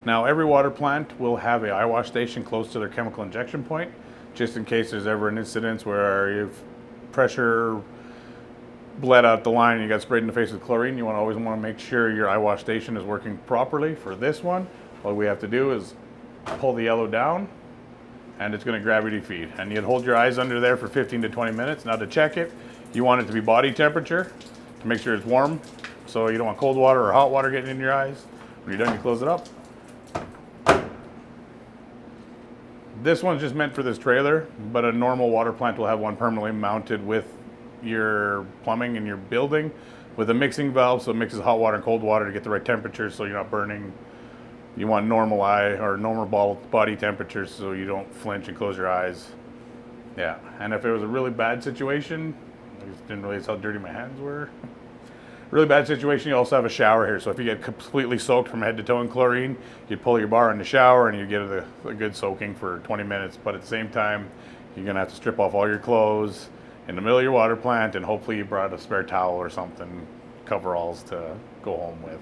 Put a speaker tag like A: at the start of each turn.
A: Now, every water plant will have a eyewash station close to their chemical injection point, just in case there's ever an incident where you've pressure bled out the line and you got sprayed in the face with chlorine. You always want to make sure your eyewash station is working properly. For this one, all we have to do is pull the yellow down and it's going to gravity feed. And you'd hold your eyes under there for 15 to 20 minutes. Now to check it, you want it to be body temperature to make sure it's warm. So you don't want cold water or hot water getting in your eyes. When you're done, you close it up. This one's just meant for this trailer, but a normal water plant will have one permanently mounted with your plumbing in your building with a mixing valve, so it mixes hot water and cold water to get the right temperature so you're not burning. You want normal eye or normal body temperature so you don't flinch and close your eyes. Yeah, and if it was a really bad situation, I just didn't realize how dirty my hands were. Really bad situation, you also have a shower here. So if you get completely soaked from head to toe in chlorine, you'd pull your bar in the shower and you get a good soaking for 20 minutes. But at the same time, you're gonna have to strip off all your clothes in the middle of your water plant, and hopefully you brought a spare towel or something, coveralls to go home with.